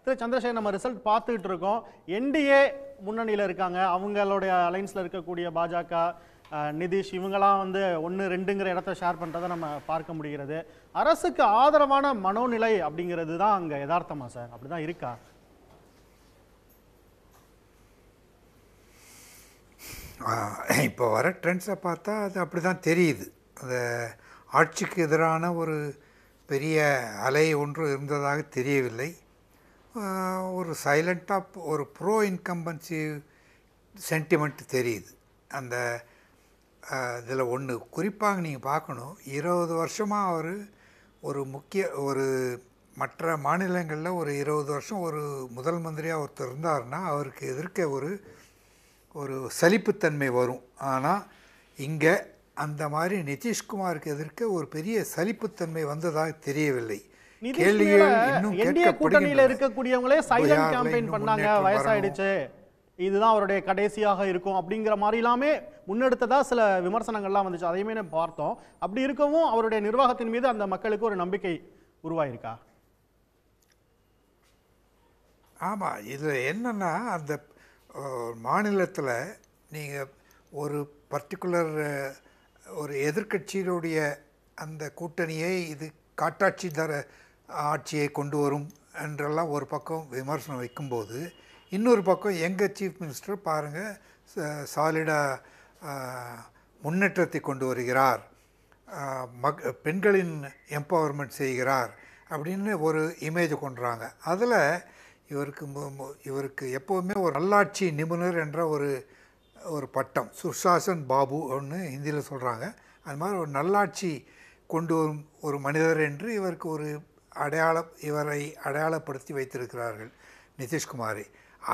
திரு சந்திரசேகர், நம்ம ரிசல்ட் பார்த்துக்கிட்டு இருக்கோம். என்டிஏ முன்னணியில் இருக்காங்க. அவங்களுடைய அலைன்ஸில் இருக்கக்கூடிய பாஜக, நிதிஷ் இவங்கெல்லாம் வந்து 1-2ங்கிற இடத்த ஷேர் பண்ணுறதை நம்ம பார்க்க முடிகிறது. அரசுக்கு ஆதரவான மனோநிலை அப்படிங்கிறது தான் அங்கே யதார்த்தமா சார்? அப்படிதான் இருக்கா? இப்போ வர ட்ரெண்ட்ஸை பார்த்தா அது அப்படி தான் தெரியுது. அந்த ஆட்சிக்கு எதிரான ஒரு பெரிய அலை ஒன்று இருந்ததாக தெரியவில்லை. ஒரு சைலண்ட்டாக ஒரு ப்ரோ இன்கம்பன்சி சென்டிமெண்ட் தெரியுது. அந்த இதில் ஒன்று குறிப்பாக நீங்கள் பார்க்கணும், 20 வருஷமாக அவர் ஒரு மற்ற மாநிலங்களில் ஒரு 20 வருஷம் ஒரு முதல் மந்திரியாக ஒருத்தர் இருந்தார்னா அவருக்கு எதிர்க்க ஒரு சலிப்புத்தன்மை வரும். ஆனால் இங்கே அந்த மாதிரி நிதிஷ்குமாருக்கு எதிர்க்க ஒரு பெரிய சலிப்புத்தன்மை வந்ததாக தெரியவில்லை. கேள்விகள் இன்னும் கூட்டணியில் இருக்கக்கூடியவங்களே சைலண்ட் கேம்பெயின் பண்ணாங்க, வயசாயிடுச்சு, இதுதான் அவருடைய கடைசியாக இருக்கும் அப்படிங்கிற மாதிரி எல்லாமே முன்னெடுத்ததா சில விமர்சனங்கள்லாம் வந்துச்சு. அதையுமே நம்ம பார்த்தோம். அப்படி இருக்கவும் அவருடைய நிர்வாகத்தின் மீது அந்த மக்களுக்கு ஒரு நம்பிக்கை உருவாயிருக்கா? ஆமாம், இதில் என்னென்னா அந்த மாநிலத்தில் நீங்கள் ஒரு பர்டிகுலர் ஒரு எதிர்க்கட்சியினுடைய அந்த கூட்டணியை இது காட்டாட்சி ஆட்சியை கொண்டு வரும் என்றெல்லாம் ஒரு பக்கம் விமர்சனம் வைக்கும்போது, இன்னொரு பக்கம் எங்கள் சீஃப் மினிஸ்டர் பாருங்கள் சாலிடாக முன்னேற்றத்தை கொண்டு வருகிறார், பெண்களின் எம்பவர்மெண்ட் செய்கிறார் அப்படின்னு ஒரு இமேஜை கொண்டுறாங்க. அதில் இவருக்கு எப்போவுமே ஒரு நல்லாட்சி நிபுணர் என்ற ஒரு பட்டம், சுஷாசன் பாபு ஒன்று ஹிந்தியில் சொல்கிறாங்க. அது மாதிரி ஒரு நல்லாட்சி கொண்டு வரும் ஒரு மனிதர் என்று இவருக்கு இவரை அடையாளப்படுத்தி வைத்திருக்கிறார்கள் நிதிஷ்குமாரை.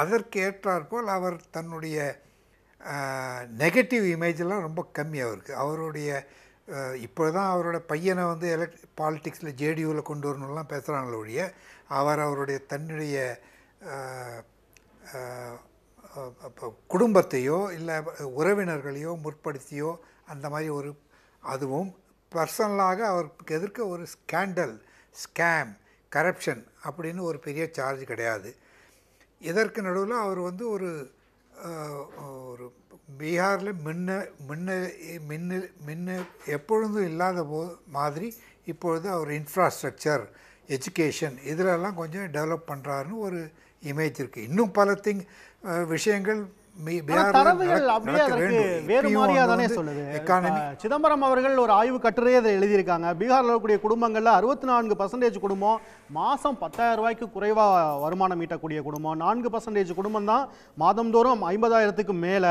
அதற்கேற்றாற்போல் அவர் தன்னுடைய நெகட்டிவ் இமேஜெல்லாம் ரொம்ப கம்மி அவருக்கு. அவருடைய இப்போ தான் அவரோட பையனை வந்து பாலிட்டிக்ஸில் ஜேடியூவில் கொண்டு வரணும்லாம் பேசுகிறாங்களே ஒழிய, அவருடைய தன்னுடைய குடும்பத்தையோ இல்லை உறவினர்களையோ முற்படுத்தியோ அந்த மாதிரி அதுவும் பர்சனலாக அவருக்கு எதிர்க்க ஒரு ஸ்கேம், கரப்ஷன் அப்படின்னு ஒரு பெரிய சார்ஜ் கிடையாது. இதற்கு நடுவில் அவர் வந்து ஒரு பீகாரில் முன்ன எப்பொழுதும் இல்லாத மாதிரி இப்பொழுது அவர் இன்ஃப்ராஸ்ட்ரக்சர், எஜுகேஷன் இதிலெல்லாம் கொஞ்சம் டெவலப் பண்ணுறாருன்னு ஒரு இமேஜ் இருக்குது. இன்னும் பல விஷயங்கள் சிதம்பரம் அவர்கள் ஒரு ஆய்வு கட்டுரையை அதை எழுதியிருக்காங்க. பீகாரில் இருக்கக்கூடிய குடும்பங்கள்ல 64% குடும்பம் மாசம் 10,000 ரூபாய்க்கு குறைவா வருமானம் ஈட்டக்கூடிய குடும்பம், 4% குடும்பம் தான் மாதந்தோறும் 50,000க்கு மேல.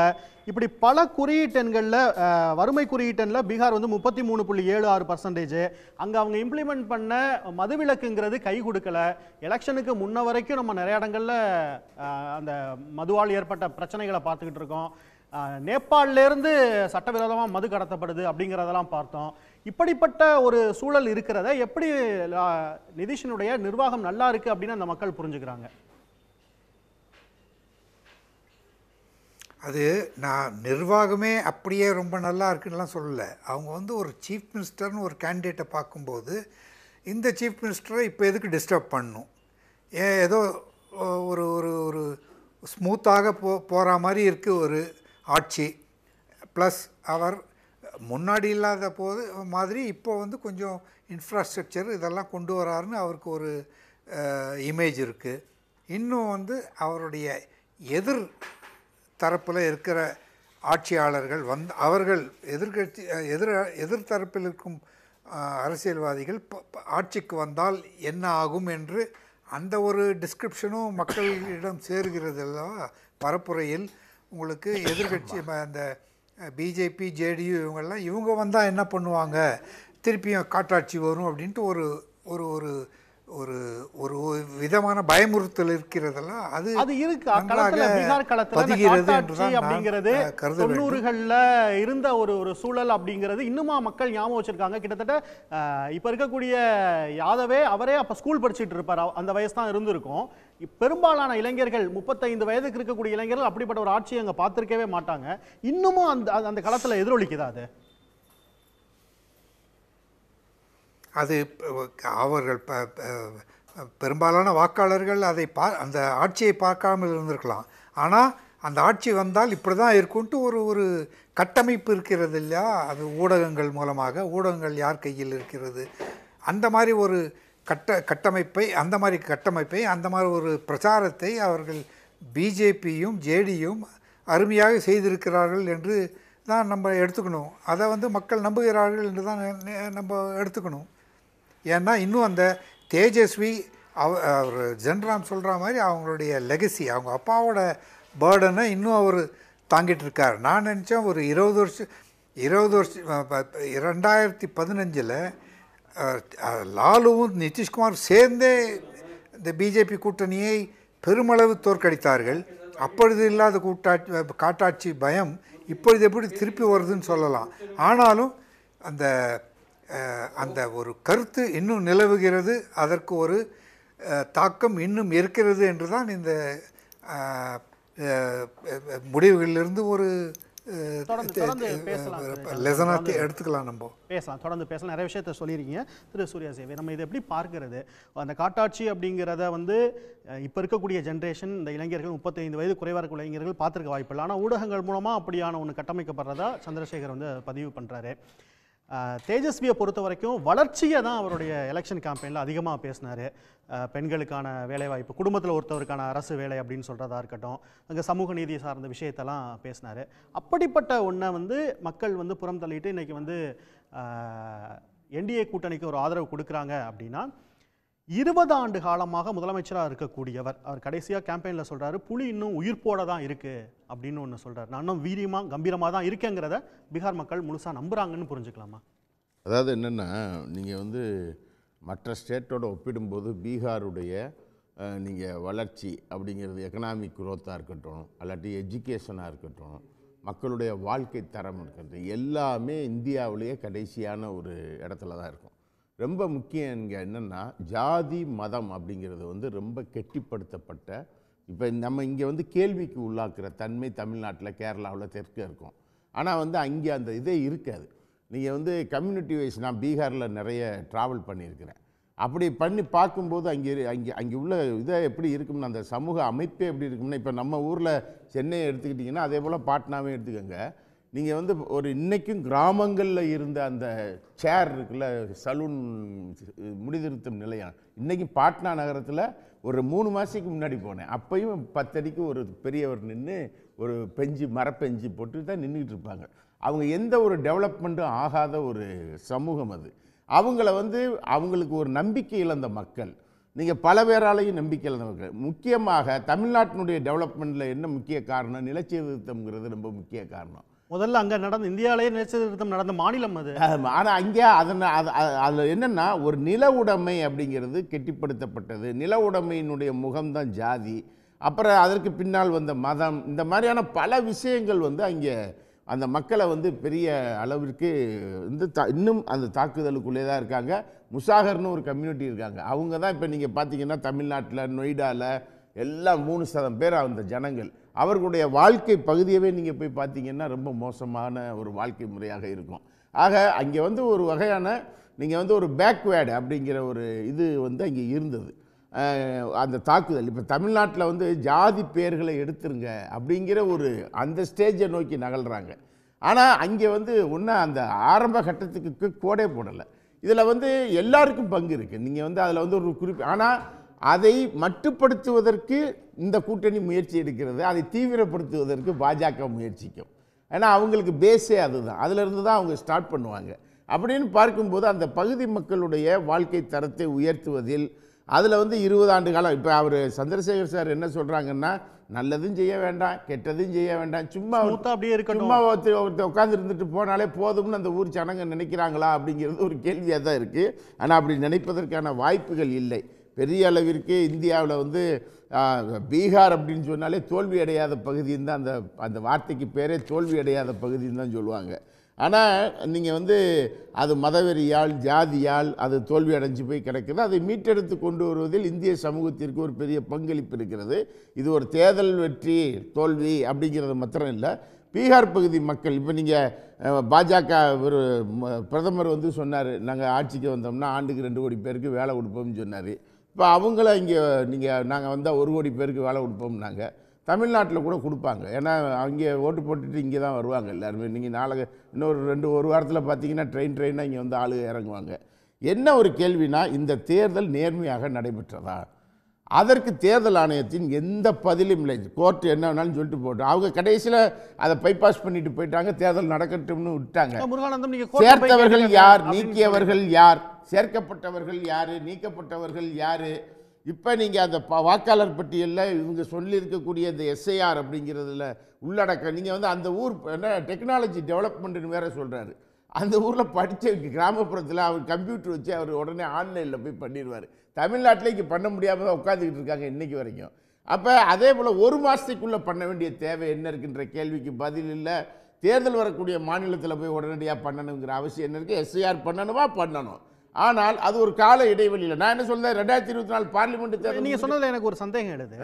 இப்படி பல குறியீட்டெண்களில் வறுமை குறியீட்டெண்ணில் பீகார் வந்து 33.76%. அங்கே அவங்க இம்ப்ளிமெண்ட் பண்ண மதுவிலக்குங்கிறது கை கொடுக்கல. எலெக்ஷனுக்கு முன்ன வரைக்கும் நம்ம நிறைய இடங்களில் அந்த மதுவால் ஏற்பட்ட பிரச்சனைகளை பார்த்துக்கிட்டு இருக்கோம். நேபாளிலேருந்து சட்டவிரோதமாக மது கடத்தப்படுது அப்படிங்கிறதெல்லாம் பார்த்தோம். இப்படிப்பட்ட ஒரு சூழல் இருக்கிறத எப்படி நிதிஷினுடைய நிர்வாகம் நல்லா இருக்கு அப்படின்னு அந்த மக்கள் புரிஞ்சுக்கிறாங்க? அது நான் நிர்வாகமே அப்படியே ரொம்ப நல்லா இருக்குன்னுலாம் சொல்லலை. அவங்க வந்து ஒரு சீஃப் மினிஸ்டர்னு ஒரு கேண்டிடேட்டை பார்க்கும்போது இந்த சீஃப் மினிஸ்டரை இப்போ எதுக்கு டிஸ்டர்ப் பண்ணணும், ஏதோ ஒரு ஒரு ஸ்மூத்தாக போகிற மாதிரி இருக்குது ஒரு ஆட்சி. ப்ளஸ் அவர் முன்னாடி இல்லாத போது மாதிரி இப்போ வந்து கொஞ்சம் இன்ஃப்ராஸ்ட்ரக்சர் இதெல்லாம் கொண்டு வராருன்னு அவருக்கு ஒரு இமேஜ் இருக்குது. இன்னும் வந்து அவருடைய தரப்பில் இருக்கிற ஆட்சியாளர்கள் அவர்கள் எதிர்த்தரப்பில் இருக்கும் அரசியல்வாதிகள் ஆட்சிக்கு வந்தால் என்ன ஆகும் என்று அந்த ஒரு டிஸ்கிரிப்ஷனும் மக்களிடம் சேருகிறது அல்லவா. பரப்புரையில் உங்களுக்கு எதிர்கட்சி அந்த பிஜேபி, ஜேடியு இவங்க வந்தால் என்ன பண்ணுவாங்க, திருப்பியும் காட்டாட்சி வரும் அப்படின்ட்டு ஒரு ஒரு ஒரு ஒரு விதமான பயமுறுத்தல் இருக்கிறதெல்லாம் அது இருக்கு. பீகார் அப்படிங்கிறது 90களில் இருந்த ஒரு சூழல் அப்படிங்கிறது இன்னுமா மக்கள் ஞாபகம் வச்சிருக்காங்க. கிட்டத்தட்ட இப்ப இருக்கக்கூடிய யாதவே அவரே அப்ப ஸ்கூல் படிச்சுட்டு இருப்பார், அந்த வயசு தான் இருந்திருக்கும். பெரும்பாலான இளைஞர்கள் 35 வயதுக்கு இருக்கக்கூடிய இளைஞர்கள் அப்படிப்பட்ட ஒரு ஆட்சியை அங்க பார்த்திருக்கவே மாட்டாங்க. இன்னமும் அந்த களத்துல எதிரொலிக்குதா அது அவர்கள் பெரும்பாலான வாக்காளர்கள் அதை அந்த ஆட்சியை பார்க்காமல் இருந்திருக்கலாம். ஆனால் அந்த ஆட்சி வந்தால் இப்படி தான் இருக்குன்ட்டு ஒரு கட்டமைப்பு இருக்கிறது இல்லையா? அது ஊடகங்கள் மூலமாக, ஊடகங்கள் யார் கையில் இருக்கிறது, அந்த மாதிரி ஒரு கட்டமைப்பை அந்த மாதிரி ஒரு பிரச்சாரத்தை அவர்கள் பிஜேபியும் ஜேடியும் அருமையாக செய்திருக்கிறார்கள் என்று தான் நம்ம எடுத்துக்கணும். அதை மக்கள் நம்புகிறார்கள் என்று தான் நம்ம எடுத்துக்கணும். ஏன்னா இன்னும் அந்த தேஜஸ்வி அவர் ஜென்ராம் சொல்கிற மாதிரி அவங்களுடைய லெகசி, அவங்க அப்பாவோட பேர்டனை இன்னும் அவர் தாங்கிட்டு இருக்கார். நான் நினச்சேன் ஒரு 20 வருஷம் 2015 லாலுவும் நிதிஷ்குமார் சேர்ந்தே இந்த பிஜேபி கூட்டணியை பெருமளவு தோற்கடித்தார்கள். அப்பொழுது இல்லாத காட்டாட்சி பயம் இப்பொழுது எப்படி திருப்பி வருதுன்னு சொல்லலாம். ஆனாலும் அந்த ஒரு கருத்து இன்னும் நிலவுகிறது, அதற்கு ஒரு தாக்கம் இன்னும் இருக்கிறது என்று தான் இந்த முடிவுகளிலிருந்து ஒரு லெசனாக எடுத்துக்கலாம். நம்ம தொடர்ந்து பேசலாம். நிறைய விஷயத்த சொல்லியிருக்கீங்க திரு சூர்யா சேவை. நம்ம இதை எப்படி பார்க்கறது? அந்த காட்டாட்சி அப்படிங்கிறத இப்போ இருக்கக்கூடிய ஜென்ரேஷன், இந்த இளைஞர்கள் 35 வயது குறைவாக இருக்க இளைஞர்கள் பார்த்துருக்க வாய்ப்பில்லை. ஆனால் ஊடகங்கள் மூலமாக அப்படியான ஒன்று கட்டமைக்கப்படுறதா சந்திரசேகர் பதிவு பண்ணுறாரு. தேஜஸ்வியை பொறுத்த வரைக்கும் வளர்ச்சியை தான் அவருடைய எலெக்ஷன் கேம்பெயினில் அதிகமாக பேசினார். பெண்களுக்கான வேலைவாய்ப்பு, குடும்பத்தில் ஒருத்தவருக்கான அரசு வேலை அப்படின்னு சொல்கிறதா இருக்கட்டும், அங்கே சமூக நீதி சார்ந்த விஷயத்தெல்லாம் பேசினார். அப்படிப்பட்ட ஒன்றை மக்கள் புறம் தள்ளிட்டு இன்றைக்கி என்டிஏ கூட்டணிக்கு ஒரு ஆதரவு கொடுக்குறாங்க அப்படின்னா, 20 ஆண்டு காலமாக முதலமைச்சராக இருக்கக்கூடியவர் அவர் கடைசியாக கேம்பெயினில் சொல்கிறாரு, புலி இன்னும் உயிர்ப்போட தான் இருக்குது அப்படின்னு ஒன்று சொல்கிறார். நான் இன்னும் வீரியமாக கம்பீரமாக தான் இருக்கேங்கிறத பீகார் மக்கள் முழுசாக நம்புகிறாங்கன்னு புரிஞ்சுக்கலாமா? அதாவது என்னென்னா, நீங்கள் மற்ற ஸ்டேட்டோட ஒப்பிடும்போது பீகாருடைய நீங்கள் வளர்ச்சி அப்படிங்கிறது எக்கனாமிக் குரோத்தாக இருக்கட்டும், அல்லாட்டி எஜுகேஷனாக இருக்கட்டும், மக்களுடைய வாழ்க்கை தரம் இருக்கட்டும், எல்லாமே இந்தியாவிலேயே கடைசியான ஒரு இடத்துல தான் இருக்கும். ரொம்ப முக்கியம் இங்கே என்னென்னா, ஜாதி மதம் அப்படிங்கிறது ரொம்ப கெட்டிப்படுத்தப்பட்ட, இப்போ நம்ம இங்கே கேள்விக்கு உள்ளாக்குற தன்மை தமிழ்நாட்டில், கேரளாவில், தெற்க இருக்கும். ஆனால் அங்கே அந்த இதே இருக்காது. நீங்கள் கம்யூனிட்டி வைஸ், நான் பீகாரில் நிறைய ட்ராவல் பண்ணியிருக்கிறேன். அப்படி பண்ணி பார்க்கும்போது அங்கே உள்ள இதை எப்படி இருக்கும்னு, அந்த சமூக அமைப்பே எப்படி இருக்கும்னா, இப்போ நம்ம ஊரில் சென்னையை எடுத்துக்கிட்டிங்கன்னா அதே போல் பாட்னாவே எடுத்துக்கோங்க. நீங்கள் ஒரு இன்றைக்கும் கிராமங்களில் இருந்த அந்த சேர் இருக்குல்ல, சலூன் முடிதிருத்தும் நிலையம், இன்றைக்கும் பாட்னா நகரத்தில் ஒரு 3 மாதத்துக்கு முன்னாடி போனேன். அப்பையும் 10 அடிக்கு ஒரு பெரியவர் நின்று ஒரு மரப்பெஞ்சு போட்டு தான் நின்றுக்கிட்டு இருப்பாங்க. அவங்க எந்த ஒரு டெவலப்மெண்ட்டும் ஆகாத ஒரு சமூகம் அது. அவங்கள அவங்களுக்கு ஒரு நம்பிக்கை இழந்த மக்கள். நீங்கள் பல பேராலையும் நம்பிக்கை இழந்த மக்கள். முக்கியமாக தமிழ்நாட்டினுடைய டெவலப்மெண்ட்டில் என்ன முக்கிய காரணம்? நிலச்சீர்திருத்தம்ங்கிறது ரொம்ப முக்கிய காரணம். முதல்ல அங்கே இந்தியாவிலேயே நிலச்சீர்திருத்தம் நடந்த மாநிலம் அது. ஆனால் அங்கே அதில் என்னென்னா, ஒரு நில உடைமை அப்படிங்கிறது கெட்டிப்படுத்தப்பட்டது. நில உடைமையினுடைய முகம்தான் ஜாதி. அப்புறம் அதற்கு பின்னால் வந்த மதம், இந்த மாதிரியான பல விஷயங்கள் அங்கே அந்த மக்களை பெரிய அளவிற்கு இன்னும் அந்த தாக்குதலுக்குள்ளே தான் இருக்காங்க. முசாகர்னு ஒரு கம்யூனிட்டி இருக்காங்க. அவங்க தான் இப்போ நீங்கள் பார்த்தீங்கன்னா தமிழ்நாட்டில் நொய்டாவில் எல்லாம் 3% பேர் அந்த ஜனங்கள். அவர்களுடைய வாழ்க்கை பகுதியவே நீங்கள் போய் பார்த்தீங்கன்னா ரொம்ப மோசமான ஒரு வாழ்க்கை முறையாக இருக்கும். ஆக அங்கே ஒரு வகையான நீங்கள் ஒரு பேக்வேர்டு அப்படிங்கிற ஒரு இது அங்கே இருந்தது. அந்த தாக்குதல் இப்போ தமிழ்நாட்டில் ஜாதி பேர்களை எடுத்துருங்க அப்படிங்கிற ஒரு அந்த ஸ்டேஜை நோக்கி நகல்றாங்க. ஆனால் அங்கே ஒன்றும் அந்த ஆரம்ப கட்டத்துக்கு கோடே போடலை. இதில் எல்லாருக்கும் பங்கு இருக்குது. நீங்கள் அதில் ஒரு குறிப்பு, ஆனால் அதை மட்டுப்படுத்துவதற்கு இந்த கூட்டணி முயற்சி எடுக்கிறது, அதை தீவிரப்படுத்துவதற்கு பாஜக முயற்சிக்கும். ஏன்னா அவங்களுக்கு பேஸே அதுதான், அதிலிருந்து தான் அவங்க ஸ்டார்ட் பண்ணுவாங்க. அப்படின்னு பார்க்கும்போது அந்த பகுதி மக்களுடைய வாழ்க்கை தரத்தை உயர்த்துவதில் அதில் 20 ஆண்டு காலம், இப்போ அவர் சந்திரசேகர் சார் என்ன சொல்கிறாங்கன்னா, நல்லதும் செய்ய வேண்டாம், கெட்டதும் செய்ய வேண்டாம், சும்மா அப்படியே இருக்கணும், சும்மா ஒருத்தர் உட்காந்து இருந்துட்டு போனாலே போதும்னு அந்த ஊர் ஜனங்க நினைக்கிறாங்களா அப்படிங்கிறது ஒரு கேள்வியாக தான் இருக்குது. ஆனால் அப்படி நினைப்பதற்கான வாய்ப்புகள் இல்லை. பெரிய அளவிற்கு இந்தியாவில் பீகார் அப்படின்னு சொன்னாலே தோல்வி அடையாத பகுதின்னு தான் அந்த வார்த்தைக்கு பேரே தோல்வி அடையாத பகுதின்னு தான் சொல்லுவாங்க. ஆனால் நீங்கள் அது மதவெறியால் ஜாதியால் அது தோல்வி அடைஞ்சு போய் கிடக்குது. அதை மீட்டெடுத்து கொண்டு வருவதில் இந்திய சமூகத்திற்கு ஒரு பெரிய பங்களிப்பு இருக்கிறது. இது ஒரு தேர்தல் வெற்றி தோல்வி அப்படிங்கிறது மாத்திரம் இல்லை. பீகார் பகுதி மக்கள், இப்போ நீங்கள் பாஜக ஒரு பிரதமர் சொன்னார், நாங்கள் ஆட்சிக்கு வந்தோம்னா ஆண்டுக்கு 2 கோடி பேருக்கு வேலை கொடுப்போம்னு சொன்னார். இப்போ அவங்கள இங்கே நாங்கள் வந்தால் 1 கோடி பேருக்கு வேலை கொடுப்போம்னாங்க. தமிழ்நாட்டில் கூட கொடுப்பாங்க. ஏன்னா அங்கே ஓட்டு போட்டுட்டு இங்கே தான் வருவாங்க எல்லாருமே. நீங்கள் இன்னொரு ஒரு வாரத்தில் பார்த்தீங்கன்னா ட்ரெயினாக இங்கே வந்து ஆளு இறங்குவாங்க. என்ன ஒரு கேள்வினா, இந்த தேர்தல் நேர்மையாக நடைபெற்றதா? அதற்கு தேர்தல் ஆணையத்தின் எந்த பதிலும் இல்லை. கோர்ட் என்ன வேணாலும் சொல்லிட்டு போட்டோம். அவங்க கடைசியில் அதை பைபாஸ் பண்ணிட்டு போயிட்டாங்க. தேர்தல் நடக்கட்டும்னு விட்டாங்க. சேர்த்தவர்கள் யார், நீக்கியவர்கள் யார், சேர்க்கப்பட்டவர்கள் யார், நீக்கப்பட்டவர்கள் யார்? இப்போ நீங்கள் அந்த வாக்காளர் பட்டியலில் இவங்க சொல்லியிருக்கக்கூடிய இந்த SIR அப்படிங்கிறதுல உள்ளடக்க நீங்கள் வந்து அந்த ஊர் என்ன டெக்னாலஜி டெவலப்மெண்ட்டுன்னு வேறு சொல்கிறாரு. அந்த ஊரில் படித்த கிராமப்புறத்தில் அவர் கம்ப்யூட்டர் வச்சு அவர் உடனே ஆன்லைனில் போய் பண்ணிடுவார். தமிழ்நாட்டில் இங்கே பண்ண முடியாமல் தான் உட்காந்துக்கிட்டு இருக்காங்க இன்றைக்கி வரைக்கும். அப்போ அதே போல் 1 மாதத்துக்குள்ளே பண்ண வேண்டிய தேவை என்ன இருக்குன்ற கேள்விக்கு பதில் இல்லை. தேர்தல் வரக்கூடிய மாநிலத்தில் போய் உடனடியாக பண்ணணுங்கிற அவசியம் என்ன இருக்குது? SIR பண்ணணும். ஆனால் அது ஒரு கால இடைவெளியில். நான் என்ன சொல்றேன், 2024 பார்லிமெண்ட் தேர்தல் நீங்க சொன்னதுல எனக்கு ஒரு சந்தேகம் எழுது.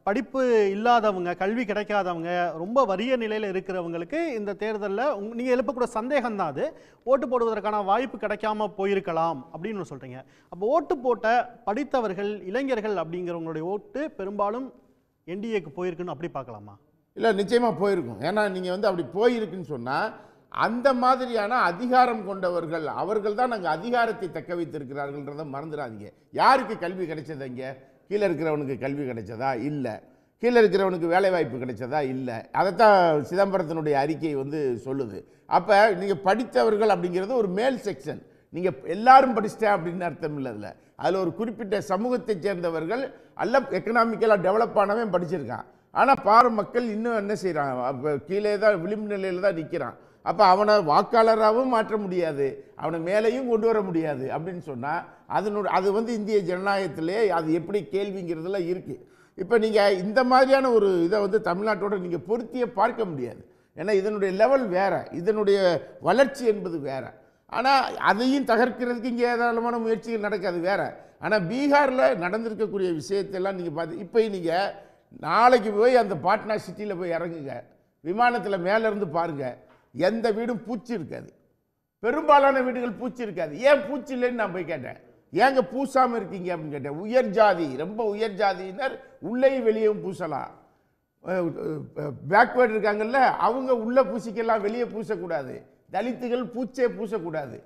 படிப்பு இல்லாதவங்க, கல்வி கிடைக்காதவங்க, ரொம்ப வறிய நிலையில் இருக்கிறவங்களுக்கு இந்த தேர்தலில் நீங்க எழுப்பக்கூடிய சந்தேகம் தான் அது. ஓட்டு போடுவதற்கான வாய்ப்பு கிடைக்காம போயிருக்கலாம் அப்படின்னு சொல்றீங்க. அப்போ ஓட்டு போட்ட படித்தவர்கள், இளைஞர்கள் அப்படிங்கிறவங்களுடைய ஓட்டு பெரும்பாலும் NDAக்கு போயிருக்குன்னு அப்படி பார்க்கலாமா? இல்லை, நிச்சயமாக போயிருக்கும். ஏன்னா நீங்கள் வந்து அப்படி போயிருக்குன்னு சொன்னால் அந்த மாதிரியான அதிகாரம் கொண்டவர்கள் அவர்கள் தான் நாங்கள் அதிகாரத்தை தக்க வைத்திருக்கிறார்கள்ன்றதை மறந்துடாதீங்க. யாருக்கு கல்வி கிடைச்சது? இங்கே கீழே இருக்கிறவனுக்கு கல்வி கிடைச்சதா? இல்லை. கீழே இருக்கிறவனுக்கு வேலைவாய்ப்பு கிடைச்சதா? இல்லை. அதைத்தான் சிதம்பரத்தினுடைய அறிக்கை வந்து சொல்லுது. அப்போ நீங்கள் படித்தவர்கள் அப்படிங்கிறது ஒரு மேல் செக்ஷன். நீங்கள் எல்லாரும் படிச்சிட்டேன் அப்படின்னு அர்த்தம் இல்லை. அதில் ஒரு குறிப்பிட்ட சமூகத்தை சேர்ந்தவர்கள் அல்ல எக்கனாமிக்கலாக டெவலப் ஆனவன் படிச்சிருக்கான். ஆனால் பார மக்கள் இன்னும் என்ன செய்கிறான்? அப்போ கீழே தான் விளிம்பு நிலையில் தான் நிற்கிறான். அப்போ அவனை வாக்காளராகவும் மாற்ற முடியாது, அவனை மேலேயும் கொண்டு வர முடியாது அப்படின்னு சொன்னால் அது வந்து இந்திய ஜனநாயகத்திலே அது எப்படி கேள்விங்கிறதுல இருக்குது. இப்போ நீங்கள் இந்த மாதிரியான ஒரு இதை வந்து தமிழ்நாட்டோட நீங்கள் பொருத்தியே பார்க்க முடியாது. ஏன்னா இதனுடைய லெவல் வேறு, இதனுடைய வளர்ச்சி என்பது வேறு. ஆனால் அதையும் தகர்க்கிறதுக்கு இங்கே ஏராளமான முயற்சிகள் நடக்காது வேறு. ஆனால் பீகாரில் நடந்திருக்கக்கூடிய விஷயத்தெல்லாம் நீங்கள் பார்த்து இப்போ நீங்கள் நாளைக்கு போய் அந்த பாட்னா சிட்டியில் போய் இறங்குங்க, விமானத்தில் மேலேருந்து பாருங்கள், எந்த வீடும் பூச்சி இருக்காது. பெரும்பாலான வீடுகள் பூச்சி இருக்காது. ஏன் பூச்சி இல்லைன்னு நான் போய் கேட்டேன். ஏங்க பூசாமல் இருக்கீங்க அப்படின்னு கேட்டேன். உயர் ஜாதி, ரொம்ப உயர் ஜாதியினர் உள்ளேயும் வெளியேவும் பூசலாம். பேக்வேர்டு இருக்காங்கல்ல, அவங்க உள்ளே பூசிக்கலாம், வெளியே பூசக்கூடாது. தலித்துகள் பூச்சே பூசக்கூடாது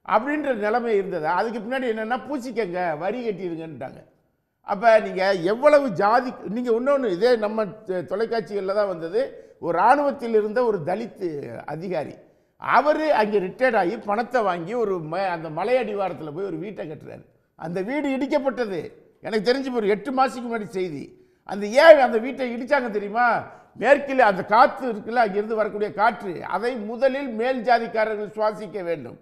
அப்படின்ற நிலைமை இருந்தது. அதுக்கு பின்னாடி என்னென்னா பூசிக்கங்க, வரி கட்டிடுங்கன்ட்டாங்க. அப்போ நீங்கள் எவ்வளவு ஜாதி, நீங்கள் இன்னொன்று இதே நம்ம தொலைக்காட்சிகளில் தான் வந்தது. ஒரு இராணுவத்தில் இருந்த ஒரு தலித்து அதிகாரி, அவர் அங்கே ரிட்டையர்ட் ஆகி பணத்தை வாங்கி அந்த மலை அடிவாரத்தில் போய் ஒரு வீட்டை கட்டுறாரு. அந்த வீடு இடிக்கப்பட்டது. எனக்கு தெரிஞ்சு ஒரு 8 மாதத்துக்கு முன்னாடி செய்தி. ஏன் அந்த வீட்டை இடித்தாங்க தெரியுமா? மேற்கில் அந்த காற்று இருக்குல்ல, அங்கிருந்து வரக்கூடிய காற்று, அதை முதலில் மேல் ஜாதிக்காரர்கள் சுவாசிக்க வேண்டும்.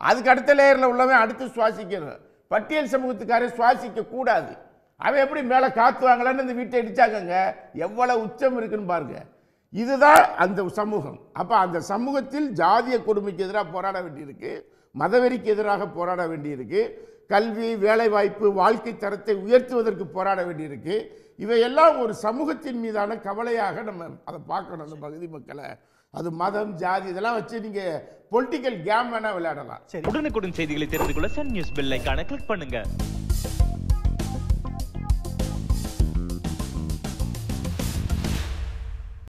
அதுக்கு அடுத்த லேயரில் உள்ளவன் அடுத்து சுவாசிக்கணும். பட்டியல் சமூகத்துக்காரர் சுவாசிக்க கூடாது. அவன் எப்படி மேலே காற்று வாங்கலான்னு இந்த வீட்டை இடிச்சாங்க. எவ்வளவு உச்சம் இருக்குன்னு பாருங்க. இதுதான் அந்த சமூகம். அப்போ அந்த சமூகத்தில் ஜாதிய கொடுமைக்கு எதிராக போராட வேண்டியிருக்கு, மதவெறிக்கு எதிராக போராட வேண்டியிருக்கு, கல்வி, வேலைவாய்ப்பு, வாழ்க்கை தரத்தை உயர்த்துவதற்கு போராட வேண்டியிருக்கு. இவையெல்லாம் ஒரு சமூகத்தின் மீதான கவலையாக நம்ம அதை பார்க்கணும். அந்த பகுதி மக்களை அது மதம், ஜாதி இதெல்லாம் வச்சு நீங்கள் பொலிட்டிக்கல் கேம் வேணால் விளையாடலாம். உடனுக்குடன் செய்திகளை தெரிந்து கொள்ள சன் நியூஸ் பெல் ஐகானை கிளிக் பண்ணுங்க.